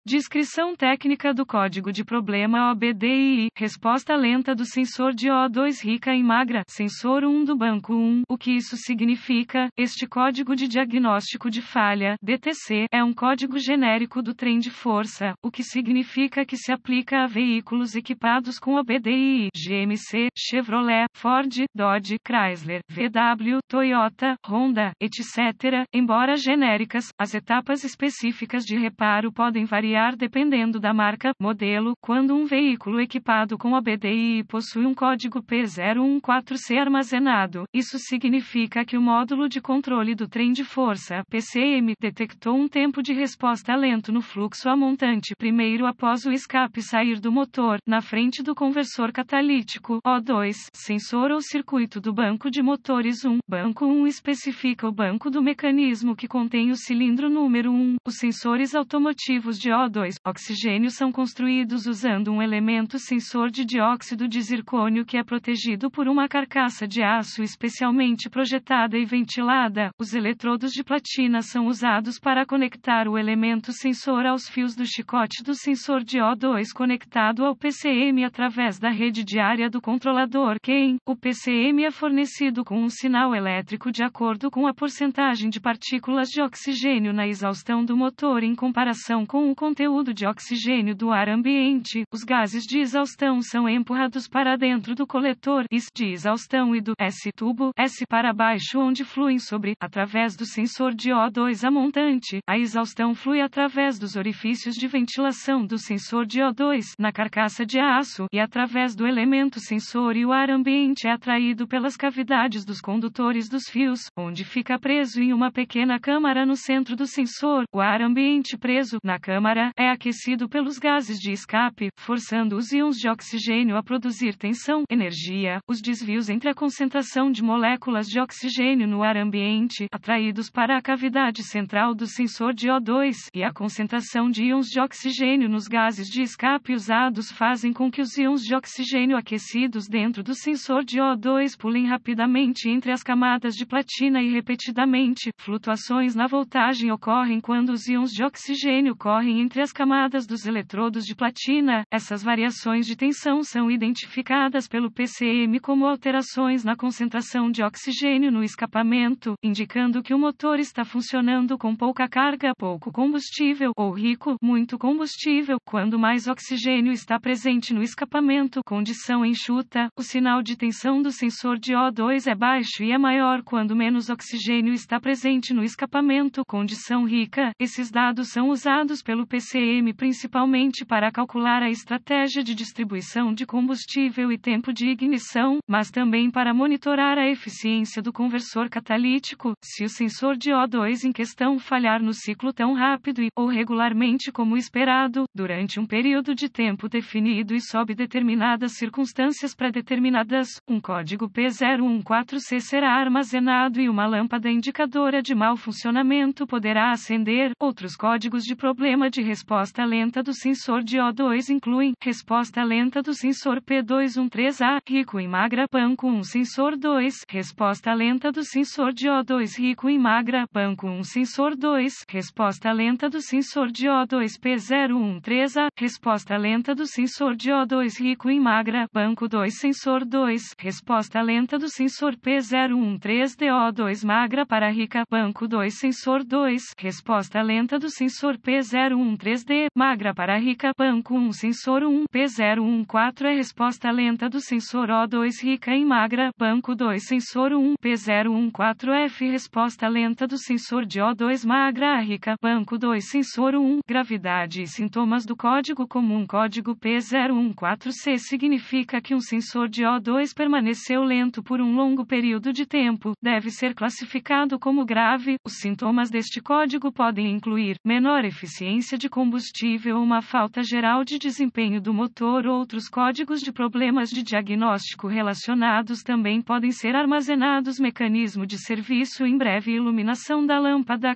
Descrição técnica do código de problema OBDII. Resposta lenta do sensor de O2 rica e magra. Sensor 1 do banco 1. O que isso significa? Este código de diagnóstico de falha, DTC, é um código genérico do trem de força, o que significa que se aplica a veículos equipados com OBDII. GMC, Chevrolet, Ford, Dodge, Chrysler, VW, Toyota, Honda, etc. Embora genéricas, as etapas específicas de reparo podem variar dependendo da marca, modelo. Quando um veículo equipado com OBDII possui um código P014C armazenado, isso significa que o módulo de controle do trem de força, PCM, detectou um tempo de resposta lento no fluxo a montante primeiro após o escape sair do motor, na frente do conversor catalítico, O2, sensor ou circuito do banco de motores 1. Banco 1 especifica o banco do mecanismo que contém o cilindro número 1. Os sensores automotivos de O2, oxigênio são construídos usando um elemento sensor de dióxido de zircônio que é protegido por uma carcaça de aço especialmente projetada e ventilada. Os eletrodos de platina são usados para conectar o elemento sensor aos fios do chicote do sensor de O2 conectado ao PCM através da rede diária do controlador QEM. O PCM é fornecido com um sinal elétrico de acordo com a porcentagem de partículas de oxigênio na exaustão do motor em comparação com o conteúdo de oxigênio do ar ambiente. Os gases de exaustão são empurrados para dentro do coletor IS de exaustão e do S-tubo S para baixo onde fluem através do sensor de O2 a montante. A exaustão flui através dos orifícios de ventilação do sensor de O2 na carcaça de aço e através do elemento sensor e o ar ambiente é atraído pelas cavidades dos condutores dos fios, onde fica preso em uma pequena câmara no centro do sensor. O ar ambiente preso na câmara é aquecido pelos gases de escape, forçando os íons de oxigênio a produzir tensão, energia. Os desvios entre a concentração de moléculas de oxigênio no ar ambiente, atraídos para a cavidade central do sensor de O2, e a concentração de íons de oxigênio nos gases de escape usados fazem com que os íons de oxigênio aquecidos dentro do sensor de O2 pulem rapidamente entre as camadas de platina e repetidamente. Flutuações na voltagem ocorrem quando os íons de oxigênio correm entre as camadas dos eletrodos de platina. Essas variações de tensão são identificadas pelo PCM como alterações na concentração de oxigênio no escapamento, indicando que o motor está funcionando com pouca carga, pouco combustível, ou rico, muito combustível. Quando mais oxigênio está presente no escapamento, condição enxuta, o sinal de tensão do sensor de O2 é baixo e é maior quando menos oxigênio está presente no escapamento, condição rica. Esses dados são usados pelo PCM principalmente para calcular a estratégia de distribuição de combustível e tempo de ignição, mas também para monitorar a eficiência do conversor catalítico. Se o sensor de O2 em questão falhar no ciclo tão rápido ou regularmente como esperado, durante um período de tempo definido e sob determinadas circunstâncias pré-determinadas, um código P014C será armazenado e uma lâmpada indicadora de mau funcionamento poderá acender. Outros códigos de problema de resposta lenta do sensor de O2 incluem resposta lenta do sensor P213A, rico em magra, banco 1 sensor 2, resposta lenta do sensor de O2 rico em magra, banco 1 sensor 2, resposta lenta do sensor de O2 P013A, resposta lenta do sensor de O2 rico em magra, banco 2 sensor 2, resposta lenta do sensor P013DO2 magra para rica, banco 2 sensor 2, resposta lenta do sensor P013D, magra para rica, banco 1 sensor 1, P014 é resposta lenta do sensor O2 rica em magra, banco 2 sensor 1, P014F resposta lenta do sensor de O2 magra rica, banco 2 sensor 1, gravidade e sintomas do código comum. Código P014C significa que um sensor de O2 permaneceu lento por um longo período de tempo, deve ser classificado como grave. Os sintomas deste código podem incluir menor eficiência de combustível, uma falta geral de desempenho do motor. Outros códigos de problemas de diagnóstico relacionados também podem ser armazenados. Mecanismo de serviço em breve, iluminação da lâmpada.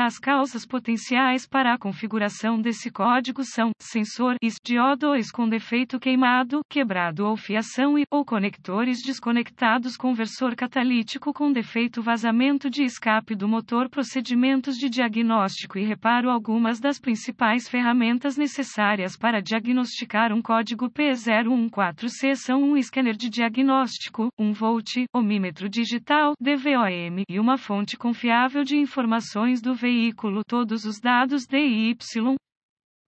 As causas potenciais para a configuração desse código são sensor IS de O2 com defeito queimado, quebrado ou fiação ou conectores desconectados, conversor catalítico com defeito, vazamento de escape do motor. Procedimentos de diagnóstico e reparo. Algumas das principais principais ferramentas necessárias para diagnosticar um código P014C são um scanner de diagnóstico, um volt, ohmímetro digital, DVOM, e uma fonte confiável de informações do veículo. Todos os dados DY.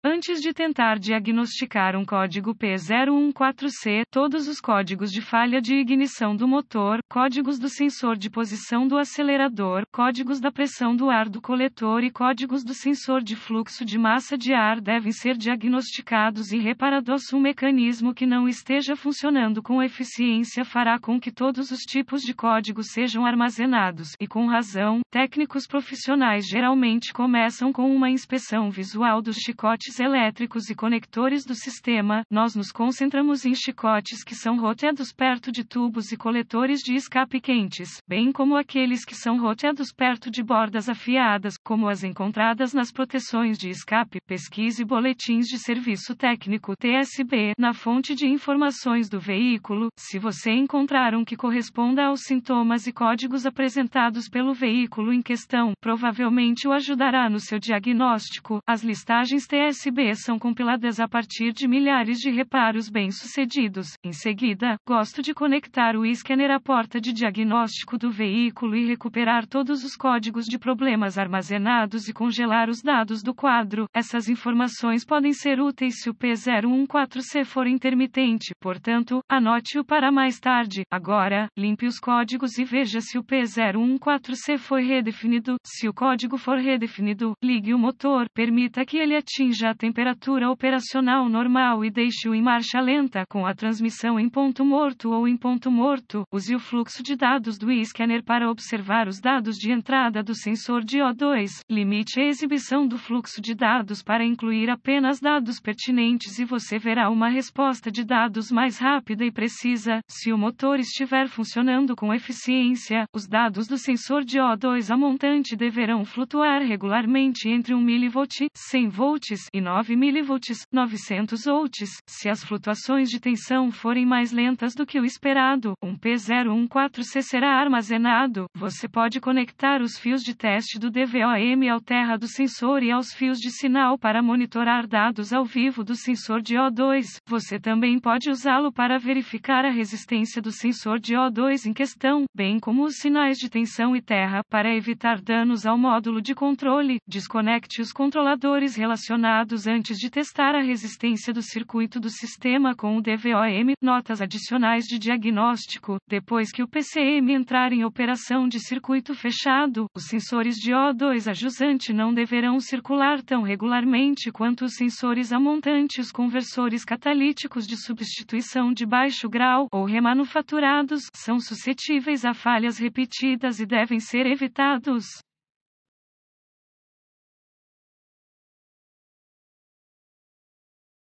Antes de tentar diagnosticar um código P014C, todos os códigos de falha de ignição do motor, códigos do sensor de posição do acelerador, códigos da pressão do ar do coletor e códigos do sensor de fluxo de massa de ar devem ser diagnosticados e reparados. Um mecanismo que não esteja funcionando com eficiência fará com que todos os tipos de códigos sejam armazenados, e com razão, técnicos profissionais geralmente começam com uma inspeção visual dos chicotes elétricos e conectores do sistema. Nós nos concentramos em chicotes que são roteados perto de tubos e coletores de escape quentes, bem como aqueles que são roteados perto de bordas afiadas, como as encontradas nas proteções de escape. Pesquise boletins de serviço técnico (TSB) na fonte de informações do veículo. Se você encontrar um que corresponda aos sintomas e códigos apresentados pelo veículo em questão, provavelmente o ajudará no seu diagnóstico. As listagens TSB são compiladas a partir de milhares de reparos bem-sucedidos. Em seguida, gosto de conectar o scanner à porta de diagnóstico do veículo e recuperar todos os códigos de problemas armazenados e congelar os dados do quadro. Essas informações podem ser úteis se o P014C for intermitente, portanto, anote-o para mais tarde. Agora, limpe os códigos e veja se o P014C foi redefinido. Se o código for redefinido, ligue o motor, permita que ele atinja a temperatura operacional normal e deixe-o em marcha lenta com a transmissão em ponto morto ou em ponto morto. Use o fluxo de dados do scanner para observar os dados de entrada do sensor de O2. Limite a exibição do fluxo de dados para incluir apenas dados pertinentes e você verá uma resposta de dados mais rápida e precisa. Se o motor estiver funcionando com eficiência, os dados do sensor de O2 a montante deverão flutuar regularmente entre 1 mV, 100 volts e 9 mV, 900 volts. Se as flutuações de tensão forem mais lentas do que o esperado, um P014C será armazenado. Você pode conectar os fios de teste do DVOM ao terra do sensor e aos fios de sinal para monitorar dados ao vivo do sensor de O2. Você também pode usá-lo para verificar a resistência do sensor de O2 em questão, bem como os sinais de tensão e terra. Para evitar danos ao módulo de controle, desconecte os controladores relacionados antes de testar a resistência do circuito do sistema com o DVOM. Notas adicionais de diagnóstico: depois que o PCM entrar em operação de circuito fechado, os sensores de O2 a jusante não deverão circular tão regularmente quanto os sensores a montante. Os conversores catalíticos de substituição de baixo grau ou remanufaturados são suscetíveis a falhas repetidas e devem ser evitados.